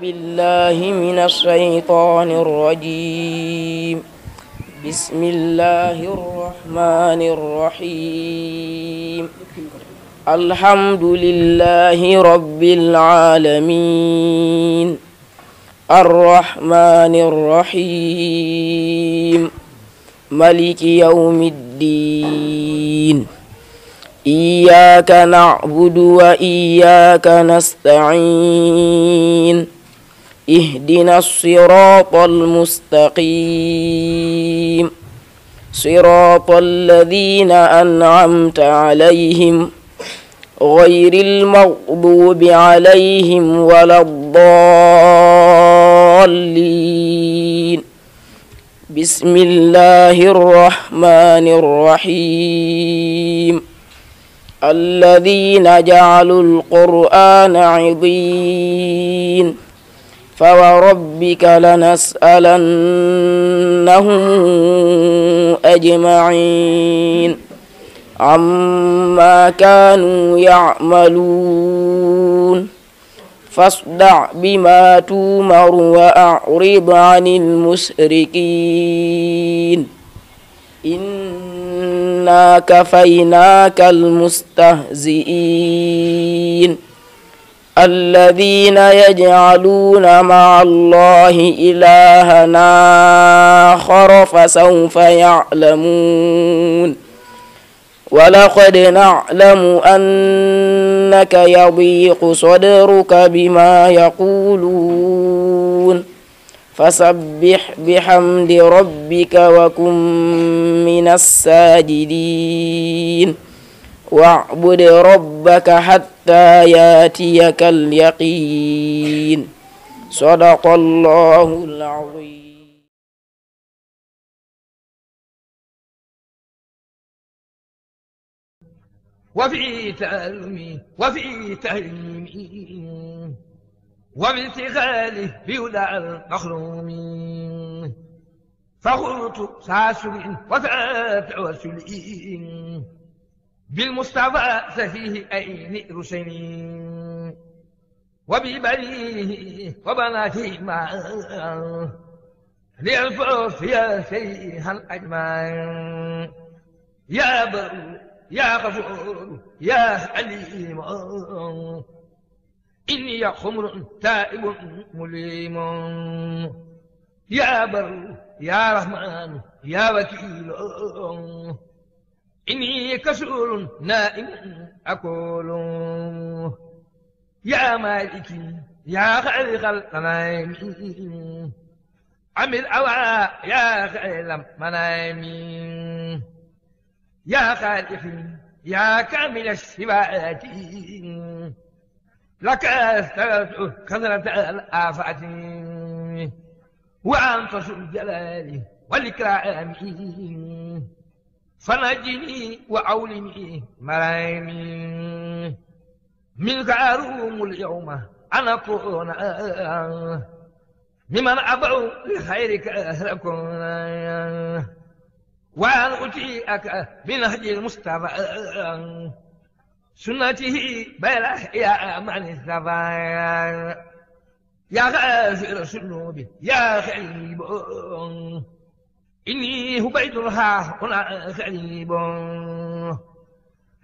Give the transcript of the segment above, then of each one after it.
بالله من الشيطان الرجيم. بسم الله الرحمن الرحيم. الحمد لله رب العالمين الرحمن الرحيم مالك يوم الدين. إياك نعبد وإياك نستعين. اهدنا الصراط المستقيم صراط الذين أنعمت عليهم غير المغضوب عليهم ولا الضالين. بسم الله الرحمن الرحيم. الذين جعلوا القرآن عضين فوربك لنسألنهم أجمعين عما كانوا يعملون. فاصدع بما تومر وأعرض عن المشركين. إنا كفيناك المستهزئين. الذين يجعلون مع الله إلها آخر فسوف يعلمون. ولقد نعلم أنك يضيق صدرك بما يقولون فسبح بحمد ربك وكن من الساجدين. واعبد ربك حتى ياتيك اليقين. صدق الله العظيم. وفي تعلمي وفي تعليمي وبالتغاله بيدع المخرومين. فقلت ساسل وتوسلي بالمصطفى سفيه أين رسلين. وببنيه وبناته معا للفوز يا شيخ الأجمعين. يا بر يا غفور يا عليم إني خمر تائب مليم. يا بر يا رحمن يا وكيل إني كسول نائم أقول. يا مالكي يا خالق الغنائم عمل أوعى يا خير المنائم. يا خالقي يا كامل الصفات لك أستغفر كثرة الآفات. وأنت ذو الجلال والإكرام فنجني وأولني مرامي. منك أروم اليوم أن أكون ممن أبعو لخيرك أهلكون. وأن أطيعك بنهج المصطفى سنته بلا يا من الثبات. يا غافر الذنوب يا خليب إني هبيتها هنا خليب.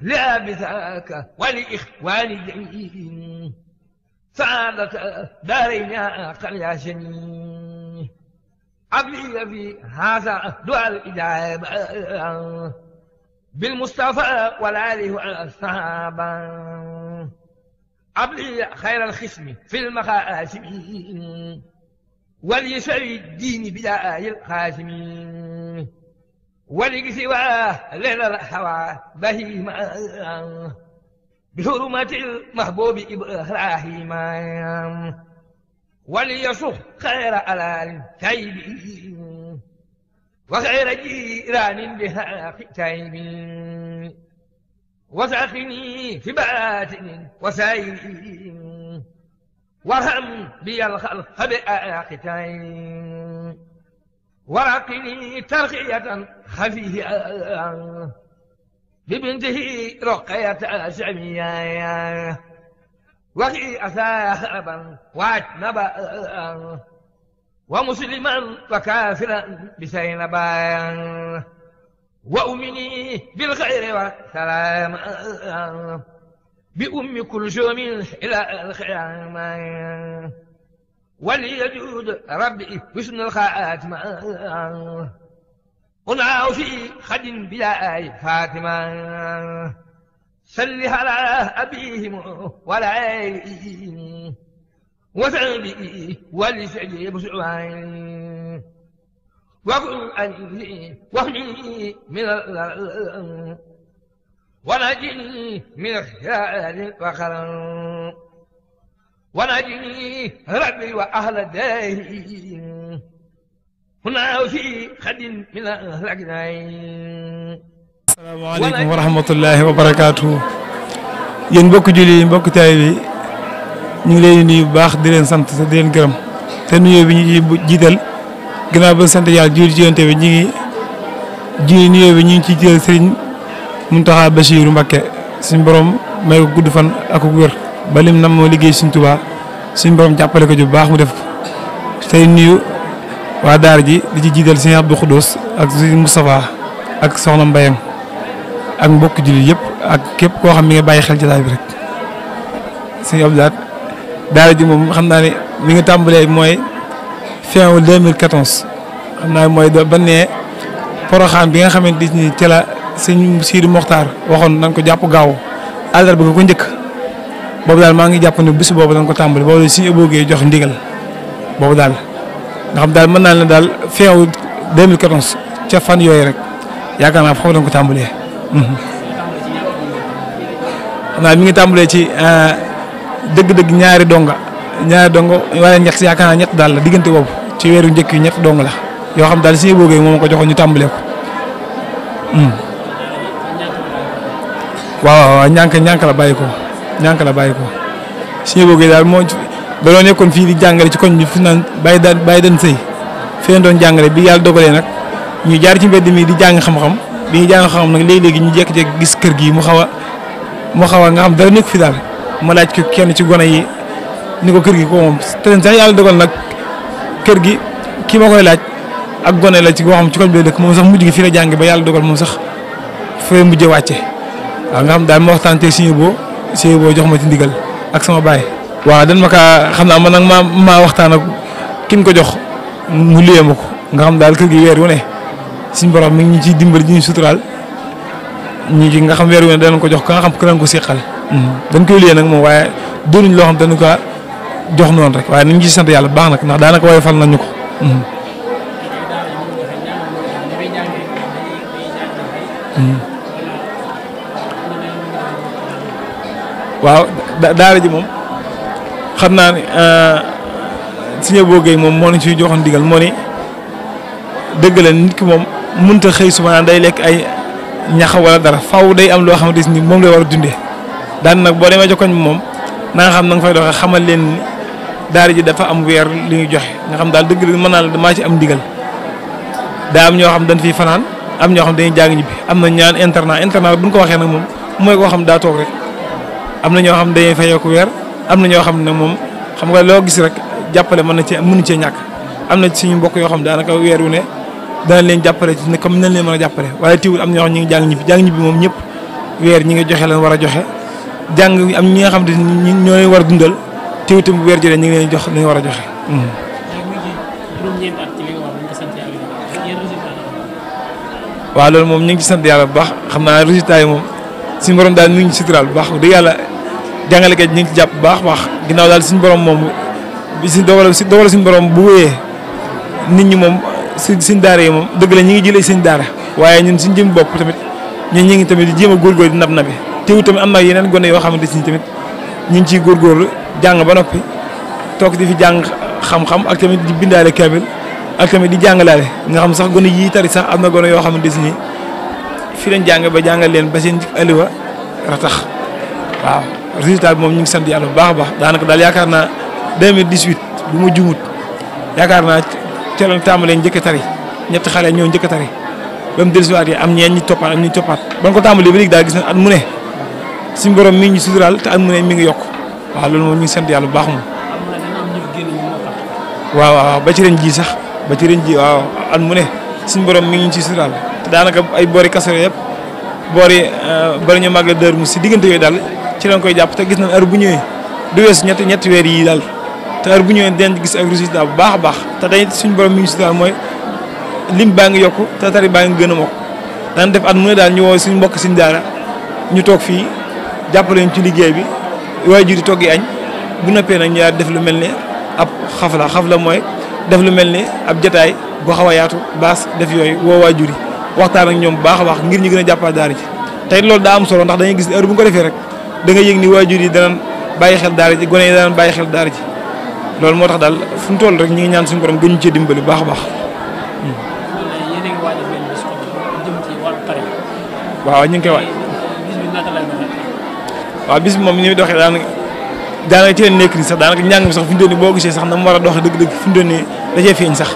لابثاك ولإخواني جميعين سعادة دارين يا يا شني. أبلي في هذا دعاء الإجابة بالمصطفى والآله والصحابة. أبلي خير الخصم في المخاسم وليسوي الدين بداء القاسم. ولسواه لنا الهوى بهيما بحرمة المحبوب إبراهيم. وليصح خير ألال تيبين وخير جيران بها تيب. وساقني في باطن وسائل وارحم بي الخلق بآختين. ورقني ترقية خفية ببنته رقية سمية. وقي أثابا واتنبا ومسلما وكافرا بسينبا وأمني بالخير والسلام بأم كلثوم إلى الخيام وليجود ربي حسن الخاتمة أنعى في خد بلا فاطمة صل على أبيهم والعين وسعبي ولسعي بسعين وقل أني وهني من ونجني من خيال وخلل ونجني ربي وأهل الدين هنا في خد من الأجنين. asalaamaaleykum wa rahmatullahi wa barakaatu. yéen mbokki julli yi mbokki taay bi ñu ngi leen di nuyu bu baax di leen sant di leen gërëm te nuyoo bi ñu ngi jiital ginnaaw ba sant yàlla jiitu ci yonent bi nuyoo bi ñu ngi ciy jël Serigne Mountakha Bassirou Mbacké suñu borom may ko gudd fan ak wér ba lim nam moo liggéey suñ Tuubaa suñu borom jàppale ko ju baax mu def ko tey nuyu waa daara ji di ci jiital Serigne Abdou Khoudous ak Serigne Moustapha ak Soxna Mbayang ak mbokk jullit yëpp ak képp koo xam mi nga bàyyi xel jotaay bi rek sëñ Abdoulaye daara ji moom xam naa ne mi ngi tàmbalee mooy fin 2014 xam naa mooy ba ne Porokhane bi nga xamante ni ci la sëñ Sidi Mokhtar waxoon nañ ko jàpp gaaw àllarba ba ko njëkk boobu daal maa ngi jàpp ne bis boobu dañ ko tàmbali boobu la suñu ëbbogee jox ndigal boobu daal nga xam daal mën naa ne daal fin 2014 ca fan yooyu rek yaakaar naa foofu dañ ko tàmbalee. xam naa mi ngi tàmbalee ci dëgg-dëgg ñaari dongo wala ñett yaakaar naa ñett daal la diggante boobu ci weeru njëkk yi ñett dong la yoo xam daal suñu bëggee moom ko joxoon ñu tàmbalee ko. waaw ñànk la bàyyi ko suñu bëggee daal moo dañoo nekkoon fii di jàngale ci koñ bi fu naan bàyyi dan sëy fi leen doon jàngale bi yàlla dogalee nag ñu jaar ci mbedd mi di jàng xam-xam. bi ñu jàng xam nag léegi-léegi ñu jékki-jékki gis kër gi mu xaw a nga xam dara nekk fi daal ma laaj ko kenn ci gone yi ni ko kër gi ko moom te sax yàlla dogal nag kër gi ki ma koy laaj ak gone la ci boo xam ci koñ bi dëkk moom sax mujj gi fii la jàng ba yàlla dogal moom sax fee mujjee wàcce waaw nga xam daal ma waxtaan teg suñu boo jox ma ci ndigal ak sama baay. waaw dan ma kaa xam naa man nag maa waxtaan ak kin ko jox mu liyee ma ko nga xam daal kër gi weer wu ne suñu borom mi ngi ñu ciy dimbali ñu suturaal ñi ci nga xam weer wu ne danañ ko jox ka nga xam ko seqal. dañ koy liyee nag moom waaye doonuñ loo xam dañu ko jox noonu rek waaye nañ ci sant yàlla bu baax nag ndax daanaka woyofal nañu ko. waaw daara ji moom xam naa ne suñu boogee moom moo ñu ciy joxoon digal moo ni dëgg la nit ki moom mënut a xëy suba naan day lekk ay ñax wala dara faaw day am loo xamante ni moom lay war a dundee daan nag boo demee jokkoñ moom na nga xam na nga fay doxee xamal leen ni daara ji dafa am weer li ñuy joxe nga xam daal dëgg la mën naa la damaa ci am ndigal daa am ñoo xam dañ fiy fanaan am ñoo xam dañuy jàng ñibbi am na ñaan internat bu ñu ko waxee nag moom mooy koo xam daa toog rek am na ñoo xam dañuy fayoo ko weer am na ñoo xam ne moom xam nga loo gis rek jàppale mënu cee ñàkk am na suñu mbokk yoo xam daanaka weer wu ne dana leen jàppale ci ne comme nañ leen mën a jàppale waaye tiwul am na ñoo xam ñi ngi jàng ñibbi moom ñëpp weer ñi ngi joxe leen war a joxe jàng am ñi nga xam ne ñoo leen war a dundal tiwul tamit bu weer jëlee ñi ngi leen jox li ñu war a joxe. waaw loolu moom ñu ngi ci sant yàlla bu baax xam naa résultat yi moom suñu borom daal mi ngi ci suturaal bu baax dëgg yàlla jàngalekat ñu ngi ci jàpp bu baax ginnaaw daal suñu borom moom bi si dogal suñu borom bu wéyee nit ñi moom suñ daara yi moom dëgg la ñu ngi jëlee suñ daara waaye ñun suñ jëm bopp tamit ñun ñu ngi tamit di jéem a góorgóorlu di nabi teewul tamit am na yeneen gone yoo xamante ni tamit ñu ngi ciy góorgóorlu jàng ba noppi toog di fi jàng xam-xam ak tamit di bindaale kaamil ak tamit di jàngalaale nga xam sax gone yii tari sax am na gone yoo xamante ni fii lañ jàng ba jàngal leen ba seen aliwa ratax waaw résultat bi moom ñu ngi sant yàlla bu baax a baax daanaka daal yaakaar naa 2018 bu ma jumut yaakaar naa ca la tàmbalee njëkk a tari ñetti xale ñoo njëkk a tari ba mu dellusiwaatee am ñeen ñi toppaat ba nga ko tàmbalee ba léegi daal gis na at mu ne suñu borom mi ngi suturaal te at mu ne mi ngi yokk waaw loolu moom ñu ngi sant yàlla bu baax moom. waaw ba ci ren ji sax ba ci ren ji waaw at mu ne suñu borom mi ngi ci suturaal te daanaka ay boori Kazu Rajab yëpp boori bari ñu màggal Daaru Muxti si diggante yooyu daal ci lañ koy jàpp te gis nañ heure bu ñëwee du weesu ñetti weer yi daal te heure bu ñëwee dinañ gis ak résultat bu baax a baax te dañuy suñu borom mi ngi suturaal mooy lim baa ngi yokku te tari baa ngi gën a mokk daan def at mu ne daal ñu woo suñu mbokk suñu daara ñu toog fii jàppale ñu ci liggéey bi waajur yi toggi añ bu noppee nag ñu def lu mel ne ab xafla mooy def lu mel ni ab jotaay boo xaw a yaatu baas def yooyu woo waajur yi waxtaan ak ñoom baax a baax ngir ñu gën a jàppale daara ji tey loolu daa am solo ndax dañuy gis heure bu ñu ko defee rek da nga yëg ni waajur yi danañ bàyyi xel daara ji gone yi danañ bàyyi xel daara ji loolu moo tax daal fu mu toll rek ñu ngi ñaan suñu borom gën ñu cee dimbali baax a baax. waaw ñu ngi koy waaj. waaw bis bi moom ni muy doxee daanaka ci leen nekk nii sax daanaka njàng mi sax fi mu doon nii boo gisee sax na mu war a doxee dëgg-dëgg fi mu doon nii da cee feeñ sax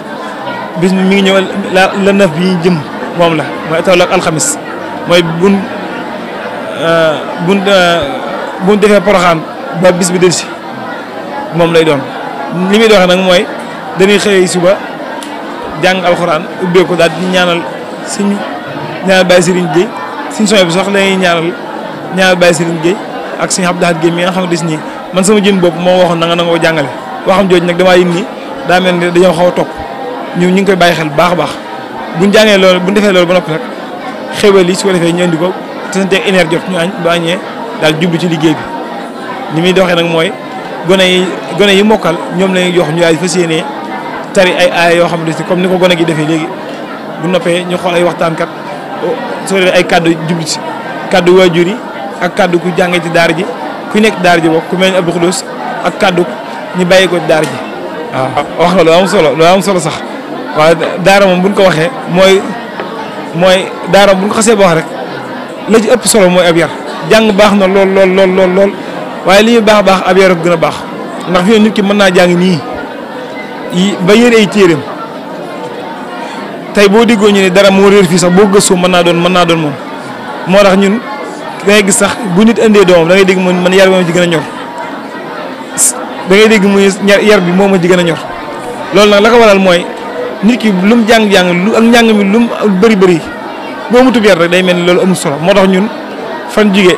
bis mi ngi ñëw la neuf bi ñu jëm moom la mooy tolloog alxamis mooy buñ defee Poroxaan ba bis bi dellusi moom lay doon li muy doxee nag mooy dañuy xëy suba jàng alxuraan ubbee ko daal di ñaanal suñu ñaanal Baye Serigne Gueye suñu soxla bi sax lañuy ñaanal Baye Serigne Gueye ak suñu Abdou Lahad Gueye mi nga xam ne nii man sama jën bopp moo waxoon na nga nangoo jàngale waxam jooju nag damaa yëg ni daa mel ni dañoo xaw a topp ñu ngi koy bàyyi xel bu baax a baax buñ jàngee loolu buñ defee loolu ba noppi nag xéwal yi su ko defee ñu indi ko te seen teeg énergie jot ñu añ ba añee daal jublu ci liggéey bi ni muy doxee nag mooy gone yi mokkal ñoom lañuy jox ñu daal fas yéenee tari ay aaya yoo xam ne comme ni ko gone gi defee léegi bu noppee ñu xool ay waxtaankat soo defee ay kàddu jublu ci kàddu waajur yi ak kàddu ku jàngee ci daara ji ku nekk daara ji bokk ku mel ni Abdou Khoudous ak kàddu ñu bàyyi ko daara ji waaw wax nga lu am solo sax waaw daara moom buñ ko waxee mooy daara buñ ko xasee ba wax rek la ci ëpp solo mooy ab yar jàng baax na lool waaye li ñuy baax ab yar gën a baax ndax fi nit ki mën naa jàng nii ba yére ay téeréem tey boo déggoo ñu ne dara moo réer fii sax boo gëstoo mën naa doon moom moo tax ñun da ngay gis sax bu nit indee doomam da ngay dégg man yar bi moo ci gën a ñor da ngay dégg muy yar bi moo ma ci gën a ñor loolu nag la ko waral mooy nit ki lu mu jàng-jàng lu ak njàng mi lu mu bëri boo mu tub yar rek day mel ni loolu amul solo moo tax ñun fan jugee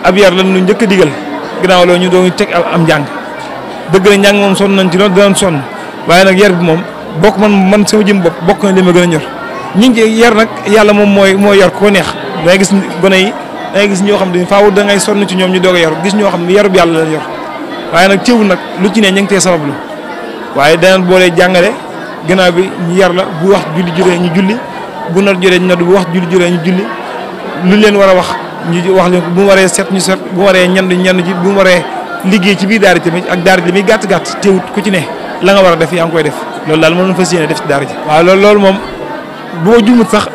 ab yar lan ñu njëkk a digal ginnaaw loolu ñu doon teg am njàng dëgg la njàng moom sonn nañ ci loolu danañ sonn waaye nag yar bi moom bokk man sama jëm bopp bokk na li ma gën a ñor ñi ngi yar nag yàlla moom mooy yor ko neex da ngay gis gone yi da ngay gis ñoo xam ne faaw da ngay sonn ci ñoom ñu doog a yor gis ñoo xam ne yarub yàlla la yor waaye nag teewul nag lu ci ne ñu ngi tee sabablu waaye danañ boolee jàngale gannaaw bi ñu yar la bu wax julli juree ñu julli bu nodd juree ñu nodd bu wax julli juree ñu julli lu leen war a wax ñu wax leen bu mu waree set ñu set bu mu waree ñenn ji bu mu waree liggéey ci biir daara ji tamit ak daara ji li muy gàtt teewut ku ci ne la nga war a def yaa ngi koy def loolu daal mën na fas yéene def ci daara ji waaw loolu moom bu ma jumut sax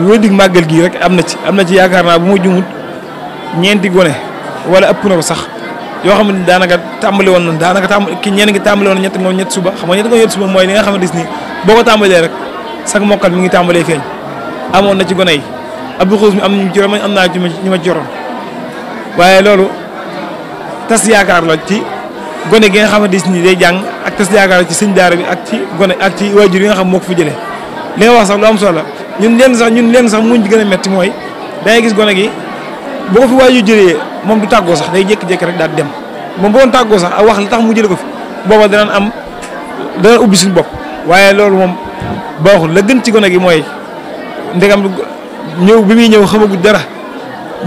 wédig màggal gii rek am na ci yaakaar naa bu ma jumut ñeenti gone wala ëpp na ko sax yoo xam ne daanaka tàmbali woon na ñenn ngi tàmbali woon ñett suba xam nga ñett suba mooy li nga xam ne dis ni boo ko tàmbalee rek sax mokkal mi ngi tàmbalee feeñ amoon na ci gone yi Abdou Khoudous mi am nañu ci ron am naa ñu ma ci yoroon waaye loolu tas yaakaar la ci gone gi nga xam ne dis ni day jàng ak tas yaakaar la ci sëñ daara bi ak ci gone ak ci waajur yi nga xam moo ko fi jëlee li nga wax sax lu am solo la ñun leen sax muñ ci gën a metti mooy dangay gis gone gi boo ko fi waajur jëlee moom du tàggoo sax day jékki-jékki rek daal di dem moom bu doon tàggoo sax ak wax li tax mu jëlee ko fi booba dana ubbi suñu bopp waaye loolu moom baaxul la gën ci gone gi mooy ndegam ñëw bi muy ñëw xamagu dara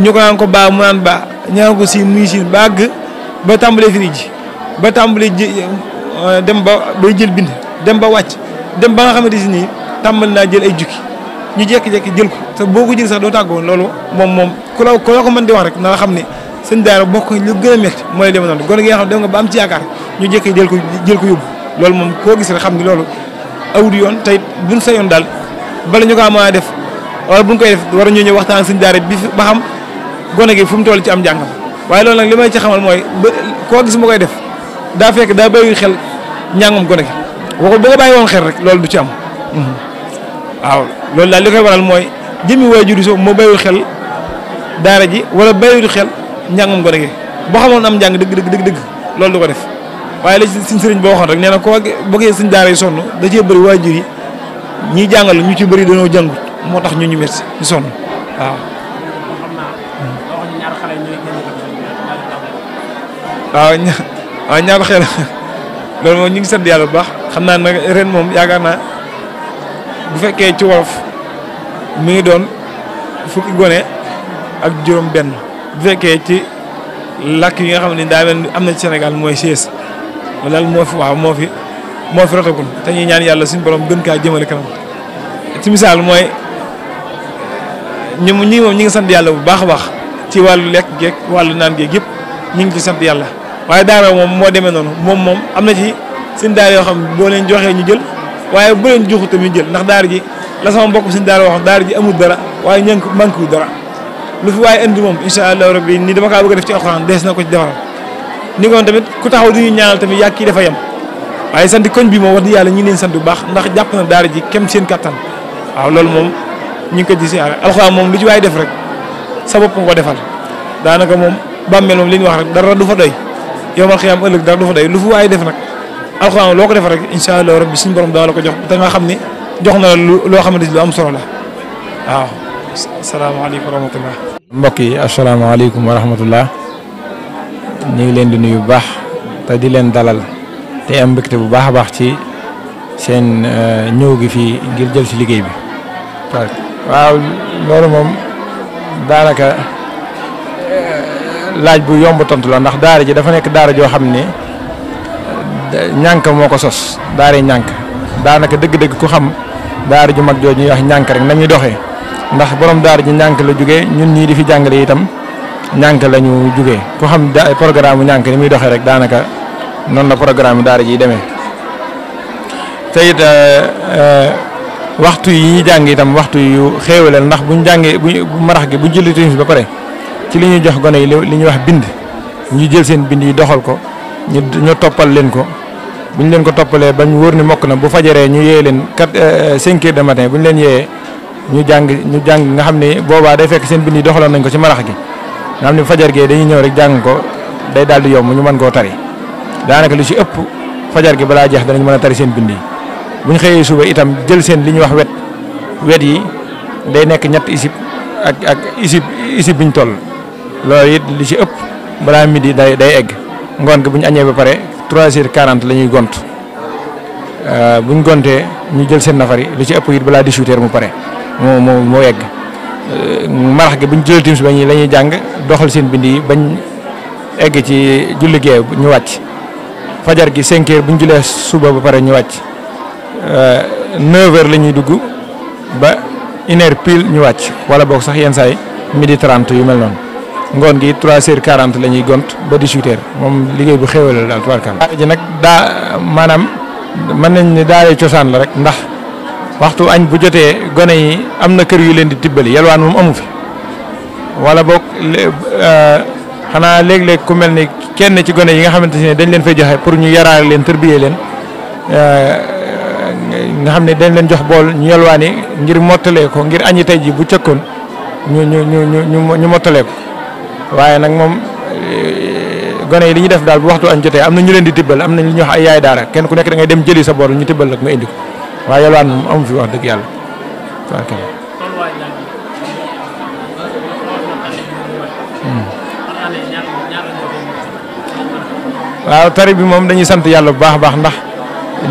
ñu ko naan ko baa mu naan baa ñaan ko siin muy siin ba àgg ba tàmbalee firi ji ba tàmbalee dem ba bay jël bind dem ba wàcc dem ba nga xamante si nii tàmbali naa jël ay jukki ñu jékki-jékki jël ko te boo ko jël sax doo tàggoo loolu moom ku la ko mën di wax rek na nga xam ne sëñ daara bokk lu gën a métti mooy dem noonu gone gi nga xam ne dem nga ba am ci yaakaar ñu jékki jël ko yóbbu loolu moom koo gis rek xam ni loolu awut yoon tey buñ sa yoon daal bala ñu ko mën a def wala buñ koy def war a ñëw waxtaan sëñ daara bi ba xam gone gi fu mu toll ci am njàngam waaye loolu nag li may ci xamal mooy koo gis mu koy def daa fekk daa bàyyi xel njàngam gone gi waxul ba nga bàyyi woon xel rek loolu du ci am waaw loolu daal li koy waral mooy jëmmi waajur yi moo bàyyiwul xel daara ji wala bàyyiwul xel njàngam gone gi boo xamoon am njàng dëgg loolu du ko def waaye la suñ sëriñ boo waxoon rek nee na koo bëggee suñ daara yi sonn da cee bëri waajur yi ñiy jàngal ñu ci bëri dañoo jàngut moo tax ñu métti ñu sonn waaw. waaw ñaar xel loolu moom ñu ngi sant yàlla bu baax xam naa nag ren moom yaakaar naa bu fekkee ci wolof mi ngi doon fukki gone ak juróom benn bu fekkee ci làkk yi nga xam ne daa mel am na ci Sénégal mooy 16 loolu daal moo fi waaw moo fi rotagul te ñuy ñaan yàlla suñu borom gën kaa jëmale kanam ci misaal mooy ñi moom ñi ngi sant yàlla bu baax a baax ci wàllu lekk geeg wàllu naan geeg yëpp ñu ngi ci sant yàlla waaye daara moom moo demee noonu moom am na ci seen daara yoo xam boo leen joxee ñu jël waaye bu leen joxu tamit jël ndax daara ji la sama mbokk seen daara wax daara ji amul dara waaye ña ngi manqué wu dara lu fi waaye indi moom incha allah rabbi ni dama kaa bëgg a def ci alxuraan dees na ko ci defaral ni ngoon tamit ku taxaw di ñu ñaanal tamit yàgg kii dafa yem waaye sant koñ bi moom wax dëgg yàlla ñi leen sant bu baax ndax jàpp na daara ji kem seen kattan waaw loolu moom ñu ngi ko gis alxuraan moom lu ci waaye def rek sa bopp nga ko defal daanaka moom bàmmeel moom li ñu wax rek dara du fa doy yow mal xiyaam ëllëg dara du fa doy lu fi waaye def nag alxuraan loo ko defal rek incha allah rabbi suñu borom dana la ko jox te nga xam ne jox na la loo xamante ni lu am solo la waaw. asalaamaaleykum wa rahmatullah. mbokk yi asalaamaaleykum wa rahmatullah ñu ngi leen di nuyu bu baax te di leen dalal te am mbégte bu baax a baax ci seen ñëw gi fii ngir jël ci liggéey bi. waaw loolu moom daanaka laaj bu yomb tontu la ndax daara ji dafa nekk daara joo xam ne ñànk moo ko sos daara ñànk daanaka dëgg-dëgg ku xam daara ju mag jooju ñuy wax ñànk rek nañuy doxee ndax borom daara ji ñànk la jugee ñun ñii di fi jàngale itam ñànk la ñu jugee ku xam programme ñànk ni muy doxee rek daanaka noonu la programme daara ji demee te it waxtu yi ñuy jàng itam waxtu yu xéewaleel ndax buñ jàngee bu marax gi buñ julli timis ba pare ci li ñuy jox gone yi li ñuy wax bind ñu jël seen bind yi doxal ko ñu toppal leen ko buñ leen ko toppalee bañ wóor ni mokk na bu fajaree ñu yee leen 5 heures de matin buñ leen yee ñu jàng nga xam ne boobaa day fekk seen bind yi doxaloon nañ ko ci marax gi nga xam ne fajar gee dañuy ñëw rek jàng ko day daal di yomb ñu mën koo tari daanaka lu ci ëpp fajar gi balaa jeex danañ mën a tari seen bind yi buñ xëyee suba itam jël seen li ñuy wax wet yi day nekk ñett isib ak isib biñ toll loolu it li ci ëpp balaa midi day egg ngoon gi bu ñu añee ba pare 3h40 la ñuy gont buñ gontee ñu jël seen nafari li ci ëpp it balaa 18h mu pare moo egg marax gi buñ jël timis ba ñi la ñuy jàng doxal seen bind yi bañ egg ci julli gee ñu wàcc fajar gi 5h buñ julee suba ba pare ñu wàcc 9h la ñuy dugg ba 1h pile ñu wàcc wala boog sax yenn saa yi 12h30 yu mel noonu ngoon gi 3h40 la ñuy gont ba 18h moom liggéey bu xéwal la daal tubaarkalla. daara ji nag maanaam mën nañ ne daaree cosaan la rek ndax waxtu añ bu jotee gone yi am na kër yu leen di tibbali yalwaan moom amu fi wala boog xanaa léeg-léeg ku mel ni kenn ci gone yi nga xamante ne dañ leen fay joxe pour ñu yaraale leen tërbiyee leen. nga xam ne dañ leen jox bool ñu yalwaani ngir mottalee ko ngir añi tey ji bu cëkkoon ñu mottalee ko waaye nag moom gone yi li ñu def daal bu waxtu añ jotee am na ñu leen di tibbal am na li ñuy wax ay yaay daara kenn ku nekk da ngay dem jëli sa bool ñu tibbal la nga indi ko waaye yalwaan moom amu fi wax dëgg yàlla waaw tari bi moom dañuy sant yàlla bu baax a baax ndax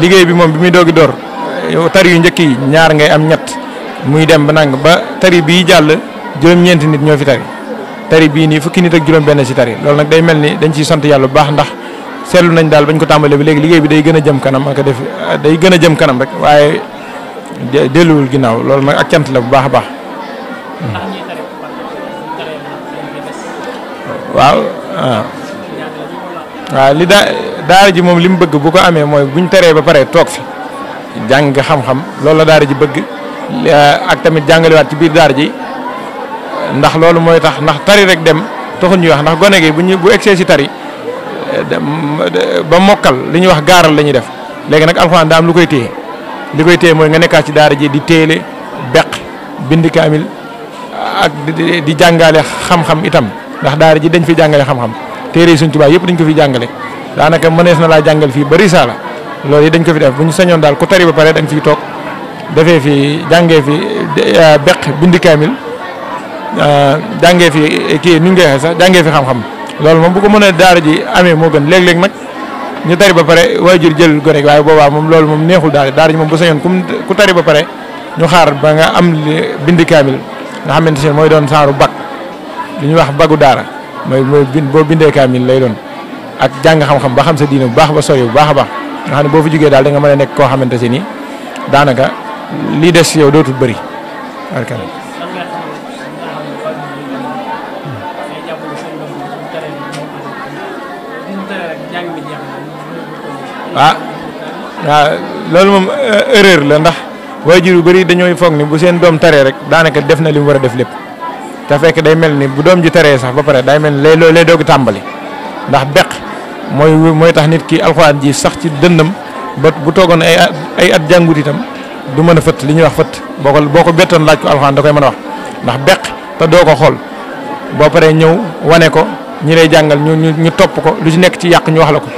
liggéey bi moom bi muy doogi door tari yu njëkk yi ñaar ngay am ñett muy dem ba nang ba tari bii jàll juróom-ñeenti nit ñoo fi tari bii nii fukki nit ak juróom-benn ci tari loolu nag day mel ni dañ ciy sant yàlla bu baax ndax seetlu nañ daal bañ ko tàmbalee bi léegi liggéey bi day gën a jëm kanam ak def day gën a jëm kanam rek waaye delluwul ginnaaw loolu nag ak cant la bu baax a baax. waaw li daara ji moom li mu bëgg bu ko amee mooy buñ teree ba pare toog fi jàng xam-xam loolu la daara ji bëgg ak tamit jàngalewaat ci biir daara ji ndax loolu mooy tax ndax tari rek dem taxul ñuy wax ndax gone gi bu egsee si tari ba mokkal li ñuy wax gaaral la ñuy def léegi nag alxuraan daa am lu koy téye li koy téye mooy nga nekkaat ci daara ji di téele beq bind kaamil ak di jàngale xam-xam itam ndax daara ji dañ fi jàngale xam-xam téere yi Sëñ Tuubaa yëpp dañ ko fi jàngale daanaka mënees na laa jàngal fii ba risaala loolu yi dañ ko fi def bu ñu sañoon daal ku tari ba pare da nga fiy toog defee fi jàngee fi beq bindi kaamil jàngee fi kii nu ñu koy waxee sax jàngee fi xam-xam loolu moom bu ko mën a daara ji amee moo gën léeg-léeg nag ñu tari ba pare waajur jël gone gi waaye boobaa moom loolu moom neexul daara ji moom bu sañoon ku tari ba pare ñu xaar ba nga am bindi kaamil nga xamante ne mooy doon saaru bag li ñuy wax bagu daara mooy boo bindee kaamil lay doon ak jàng xam-xam ba xam sa diine bu baax ba sori bu baax a baax nga xam ne boo fi jógee daal da nga mën a nekk koo xamante ne nii daanaka lii des ci yow dootul bëri. waaw loolu moom erreur la ndax waajur yu bëri dañooy foog ni bu seen doom taree rek daanaka def na li mu war a def lépp te fekk day mel ni bu doom ji taree sax ba pare day mel ni lay doog tàmbali ndax beq mooy tax nit ki alxuraan ji sax ci dëndam ba bu toogoon ay at jàngut itam du mën a fëtt li ñuy wax fëtt boo ko bettoon laaj ko alxuraan da koy mën a wax ndax beq te doo ko xool boo paree ñëw wane ko ñi lay jàngal ñu topp ko lu ci nekk ci yàq ñu wax la ko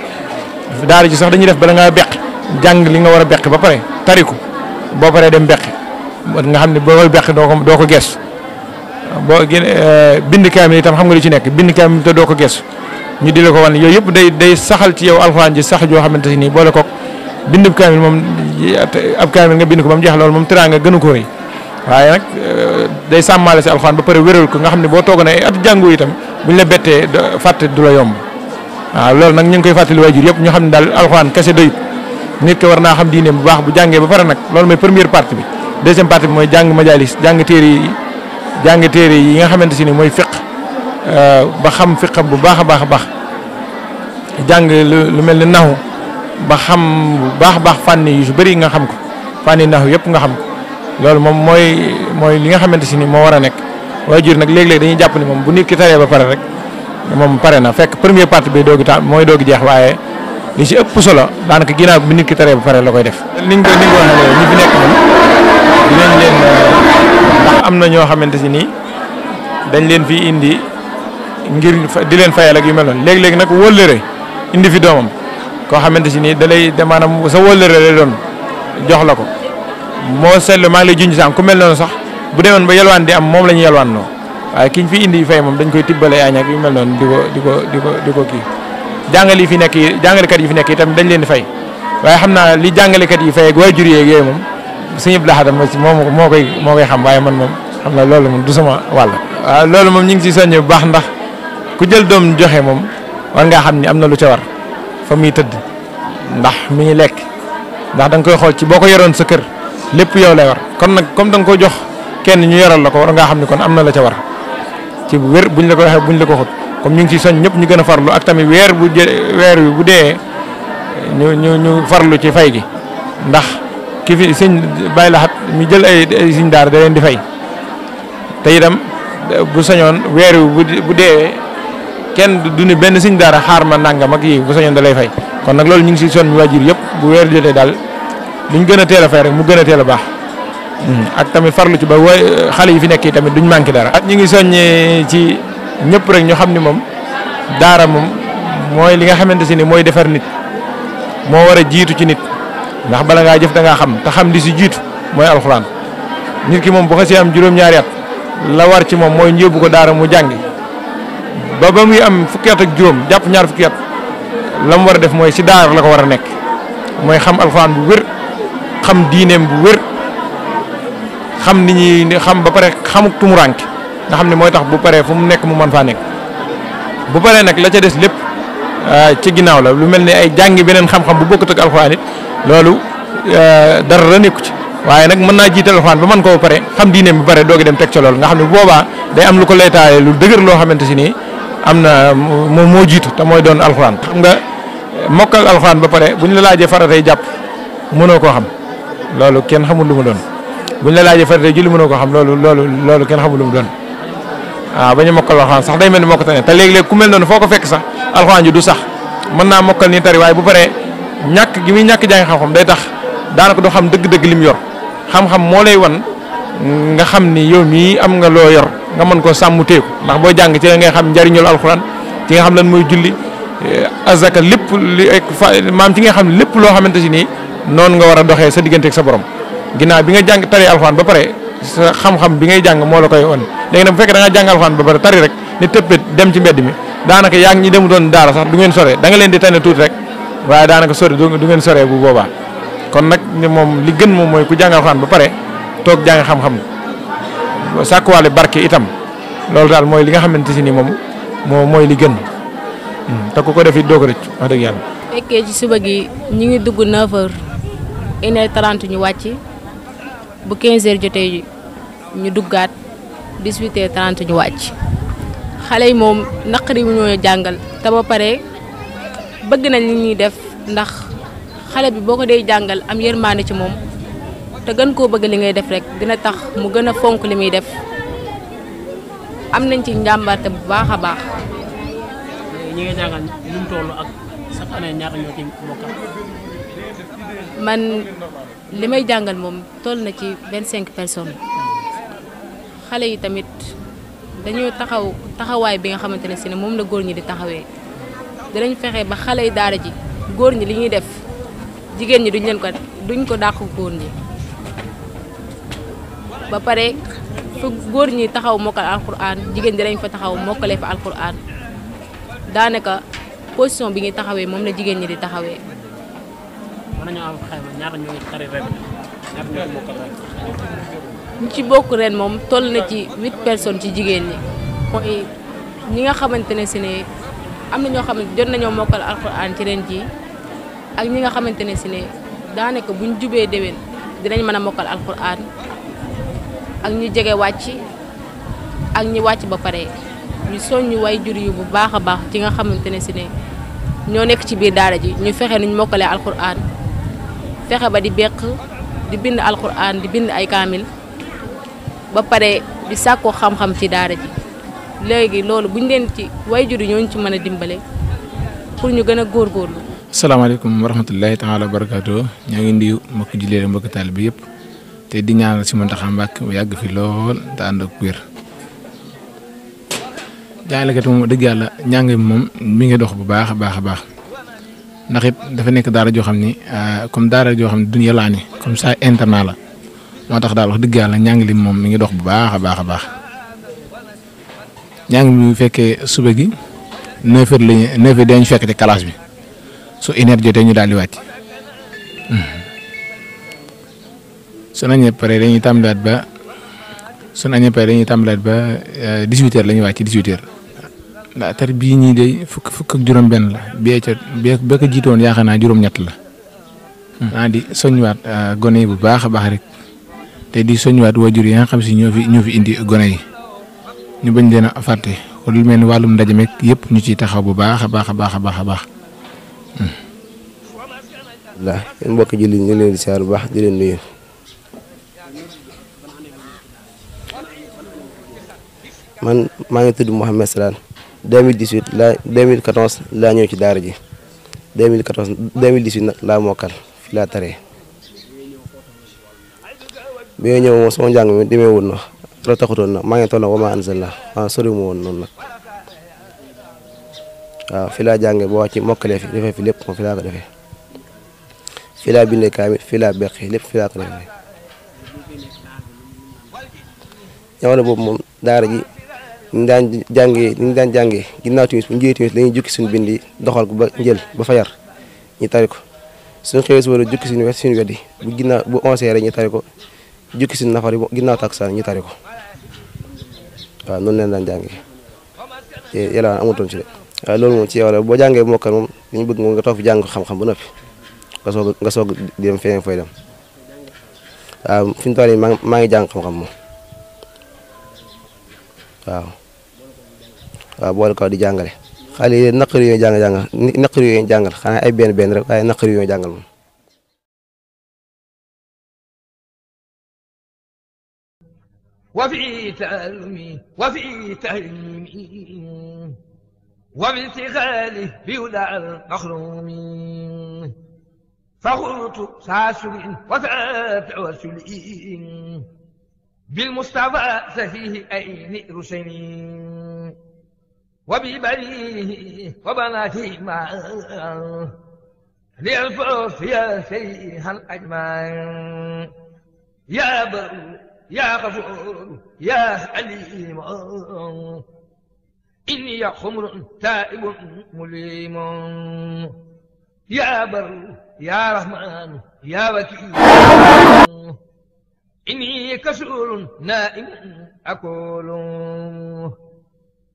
daara ji sax dañuy def bala ngaa beq jàng li nga war a beq ba pare tariku boo paree dem beq nga xam ne boo koy beq doo ko gees boo bind kaamil itam xam nga lu ci nekk bind kaamil te doo ko gees ñu di la ko wan yooyu yëpp day saxal ci yow alxuraan ji sax joo xamante ni boole koog bindub kaamil moom ab kaamil nga bind ko ba mu jeex loolu moom teraanga gënu ko rëy waaye nag day sàmmaale si alxuraan ba pare wéral ko nga xam ne boo toogoon ay at jàngu itam buñ la bettee fàtte du la yomb waaw loolu nag ñu ngi koy fàttali waajur yëpp ñu xam ne daal alxuraan kese doyut nit ki war naa xam diine bu baax bu jàngee ba pare nag loolu mooy première partie bi deuxième partie bi mooy jàng majalis jàng téere yi nga xamante si ni mooy fiq ba xam fiqam bu baax a baax jàng lu mel ni naxu ba xam bu baax a baax fànn yu su bëri nga xam ko fànn naxu yëpp nga xam ko loolu moom mooy li nga xamante si ni moo war a nekk waajur nag léeg-léeg dañuy jàpp ni moom bu nit ki taree ba pare rek moom pare na fekk première partie bi mooy doogi jeex waaye li ci ëpp solo daanaka ginnaaw bi nit ki taree ba pare la koy def. niñ ko waxee ñi fi nekk moom dinañ leen ndax am na ñoo xamante si ni dañ leen fi indi ngir di leen fayal ak yu mel noonu léeg-léeg nag wóllëre indi fi doomam koo xamante si ni maanaam sa wóllëre lay doon jox la ko moo seetlu maa ngi lay junj sànq ku mel noonu sax bu demoon ba yalwaan di am moom la ñu yalwaan loo waaye kiñ fi indi fay moom dañ koy tibbale añ ak yu mel noonu di ko kii jàngalekat yi fi nekk itam dañ leen di fay waaye xam naa li jàngalekat yi fay ak waajur yeeg yooyu moom suñu laxatam moo koy xam waaye man moom xam naa loolu moom du sama wàll. waaw loolu moom ñu ngi si soññ bu baax ndax ku jël doom joxe moom war ngaa xam ni am na lu ca war fa muy tëdd ndax mi ngi lekk ndax da nga koy xool ci boo ko yoroon sa kër lépp yow lay war kon nag comme da nga ko jox kenn ñu yoral la ko war ngaa xam ni kon am na la ca war ci bu wér buñ la ko waxee buñ la ko xut comme ñu ngi ciy soñ ñëpp ñu gën a farlu ak tamit weer wi bu dee ñu farlu ci fay gi ndax ki fi sëñ bàyyi laxat mi jël ay sëñ daara da leen di fay te itam bu sañoon weer wi bu dee kenn du ni benn sëñ daara xaar ma nangam ak yi bu sañoon da lay fay kon nag loolu ñu ngi ciy soñ waajur yëpp bu weer jotee daal luñ gën a teel a fay rek mu gën a teel a baax ak tamit farlu ci ba xale yi fi nekk tamit duñ manqué dara. ñu ngi soññee ci ñëpp rek ñu xam ni moom daara moom mooy li nga xamante si ni mooy defar nit moo war a jiitu ci nit ndax bala ngaa jëf da ngaa xam te xam li si jiitu mooy alxuraan nit ki moom bu xasee am juróom-ñaari at la war ci moom mooy njëbbu ko daara mu jàngi ba muy am fukki at ak juróom jàpp ñaar fukki at la mu war a def mooy si daara la ko war a nekk mooy xam alxuraan bu wér xam diineem bu wér. xam nit ñi xam ba pare xamuk tumuranke nga xam ne mooy tax bu paree fu mu nekk mu mën faa nekk bu paree nag la ca des lépp ci ginnaaw la lu mel ni ay jàngi beneen xam-xam bu bokkut ak alxuraan it loolu dara la nekku ci waaye nag mën naa jiital alxuraan ba mën koo pare xam diineem bu pare doogi dem teg ca loolu nga xam ne bu boobaa day am lu ko laytaaye lu dëgër loo xamante si nii am na moo jiitu te mooy doon alxuraan xam nga mokkal alxuraan ba pare bu ñu la laajee faratay jàpp mënoo koo xam loolu kenn xamul lu mu doon buñ la laajee faratay julli mënoo ko xam loolu kenn xamul lu mu doon waaw ba ñu mokkal alxuraan sax day mel ni moo ko tane te léeg-léeg ku mel noonu foo ko fekk sax alxuraan ji du sax mën naa mokkal nii tari waaye bu paree ñàkk gi muy ñàkk jàng xam-xam day tax daanaka du xam dëgg-dëgg lim yor xam-xam moo lay wan nga xam ni yow mii am nga loo yor nga mën koo sàmm teeku ndax boo jàng ci la ngay xam njariñul alxuraan ci nga xam lan mooy julli azaka lépp li maam ci nga xam lépp loo xamante si nii noonu nga war a doxee sa digganteeg sa borom ginnaaw bi nga jàng tari alxuraan ba pare sa xam-xam bi ngay jàng moo la koy won léegi nag bu fekkee da nga jàng alxuraan ba pare tari rek ni tëppet dem ci mbedd mi daanaka yaa ngi ñi demu doon daara sax du ngeen sore da nga leen di tane tuuti rek waaye daanaka sori du ngeen soree bu boobaa kon nag moom li gën moom mooy ku jàng alxuraan ba pare toog jàng xam-xam sàkkuwaale barke itam loolu daal mooy li nga xamante si ni moom mooy li gën te ku ko def it doo ko rëcc wax dëgg yàlla. fekkee ci suba gi ñu ngi dugg 9h 1h30 ñu wàcc bu 15h jotee ñu duggaat 18h30 ñu wàcc xale yi moom naqari wu ñoo jàngal te ba pare bëgg nañ li ñuy def ndax xale bi boo ko dee jàngal am yërmaande ci moom te gën koo bëgg li ngay def rek dina tax mu gën a fonk li muy def am nañ ci njàmbarte bu baax a baax. ñi nga jàngal ñu toll ak chaque année ñaata ñoo ci mokkal. man li may jàngal moom toll na ci 25 personnes xale yi tamit dañoo taxawaay bi nga xamante ne si ne moom la góor ñi di taxawee dinañ fexe ba xale yi daara ji góor ñi li ñuy def jigéen ñi duñ ko dàq góor ñi ba pare fu góor ñi taxaw mokkal alquran jigéen ñi dinañ fa taxaw mokkalee fa alquran daanaka position bi ñuy taxawee moom la jigéen ñi di taxawee. mën nañoo am xayma ñaata ñoo ngi tari ren ñaata ñoo mokkal ren. ñu ci bokk ren moom toll na ci 8 personnes ci jigéen ñi mooy ñi nga xamante ne si ne am na ñoo xam ne jot nañoo mokkal alquran ci ren ji ak ñi nga xamante ne si ne daanaka buñ jubee déwén dinañ mën a mokkal alquran ak ñu jege wàcc ak ñi wàcc ba pare ñu soññu way jur yu bu baax a baax ci nga xamante ne si ne ñoo nekk ci biir daara ji ñu fexe nuñ mokkalee alquran fexe ba di beq di bind alquran di bind ay kaamil ba pare di sàkkoo xam-xam ci daara ji léegi loolu buñ leen ci way jur yi ñooñu ci mën a dimbale pour ñu gën a góorgóorlu. asalaamaaleykum wa rahmatullahi taala wa barakaatu ñoo ngi nuyu mbokki jullit ak mbokki taalibe bi yëpp te di ñaanal si Mountakha Mbacké mu yàgg fi lool te ànd ak wér. jàngalekat moom dëgg yàlla njàng moom mi ngi dox bu baax a baax a baax ndax it dafa nekk daara joo xam ni comme daara joo xam ne duñ yalaani comme ça internat la moo tax daal wax dëgg yàlla njàng li moom mi ngi dox bu baax a baax a baax njàng mi fekkee suba gi 9h lañu 9h dañu fekk ci classe bi su 1h jotee ñu daal di wàcc su nañee pare dañuy tàmbalaat ba 18h la ñuy wàcc 18h. ndax tar bii ñii de fukk ak juróom-benn la bee ko jiitoon yaakaar naa juróom-ñett la. naa di soññiwaat gone yi bu baax a baax rek te di soññiwaat waajur yi nga xam si ñoo fi indi gone yi ñu bañ leen a fàtte kon lu mel ni wàllum ndaje meeg yëpp ñu ciy taxaw bu baax a baax a baax a baax a baax. alhamdulilah yéen mbokki jullit ñu leen di siyaar bu baax di leen nuyu. man maa ngi tudd Mouhamed Salaan 2014 laa ñëw ci daara ji 2018 nag laa mokkal fi laa taree bi nga ñëw moom sama njàng mi demee woon na la taxutoon nag maa ngi toll wa ma anzalna waaw sori mu woon noonu nag waaw fi laa jàngee boo wàcc mokkalee fi defee fi lépp moom fi laa ko defee fi laa bindee kaamil fi laa beqi lépp fi laa ko defee jamono boobu moom daara ji ñu daan jàngee ginnaaw timis bu njëyee timis dañuy jukki suñu bind yi doxal ko ba njël ba fajar ñu tari ko suñu xëyee si war a jukki suñu wet yi bu ginnaaw bu 11h rek ñu tari ko jukki suñu nafar yi ginnaaw takkusaan ñu tari ko waaw noonu leen daan jàngee te yàlla amutoon ci de waaye loolu moom ci yow la boo jàngee bu mokkal moom dañu bëgg moom nga toog fi jàng xam-xam ba noppi nga soog di dem feneen fooy dem waaw fi mu toll nii maa ngi jàng xam-xam moom waaw boole ko di jàngale xale yi naqari yooyu jàngal xanaa ay benn rek waaye naqari yooyu jàngal moom. wa fi ta'allumi wa fi tahlimi wa fi istighali bi hudal makhrumi fakhurtu sasurin wa tawassulin بالمصطفى سفيه أين رسلين وببنيه وبناته معا ليلفظ يا شيخا أجمعين يا بر يا غفور يا عليم إني خمر تائب مليم يا بر يا رحمن يا وكيل إني كسول نائم أقول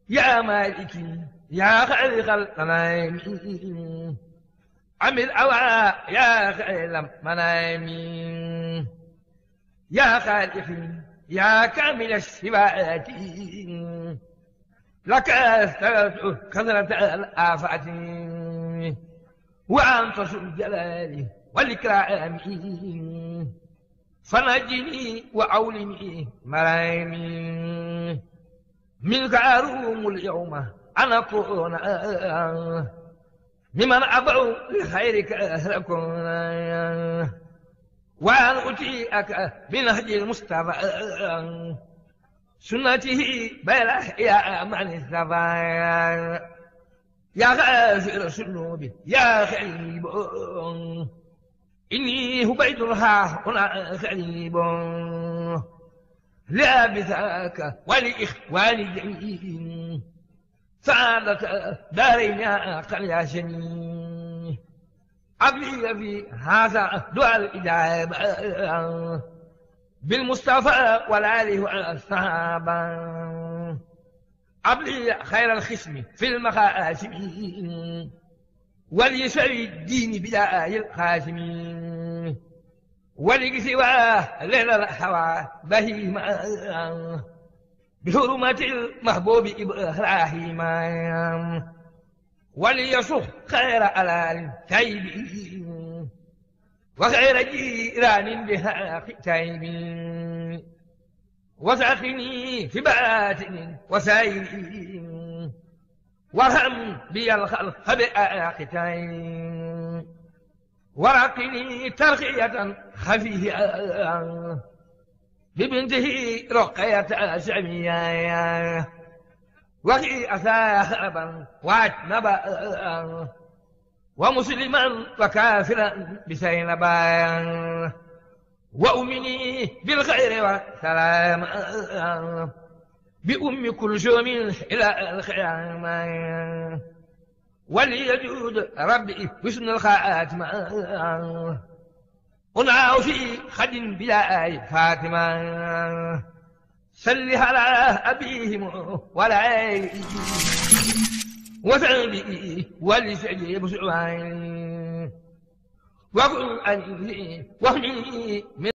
يا مالكي يا خالق الغنائم عمل أوعى يا خيل منائم يا خالقي يا كامل الصفات لك استغفرت كثرة الآفات وأنت ذو الجلال والإكرام فنجني وأولني مرايمي منك أروم اليوم أن أكون ممن أبعو لخيرك أهلكون وأن أطيعك بنهج المصطفى سنته بلا يا من الزبايا يا غافر الذنوب يا خليب إني هبيتها هنا خليب لا بذاك ولإخواني جميع سعادة دارين يا قليا شني أبلي في هذا دعاء الإجابة بالمصطفى والآله والصحابة أبلي خير الخصم في المخاسم وليسعي الدين بداء القاسم ولقسواه ليل الحوى بهيما بحرمة المحبوب إبراهيم وليصف خير ألال تيب وخير جيران بها تيب وساقني في باطن وسائل وارحم بي الخلق بآختين ورقني ترقية خفية ببنته رقية سمية وهي أثابا واتنبا ومسلما وكافرا بسينبا وأمني بالخير والسلام بأم كلثوم إلى الخيام وليجود ربي حسن الخاتمة أنعى في خد بلا فاتمة صل على أبيهم ولا وسلبي ولسعي بسعوان وقل أني وهمي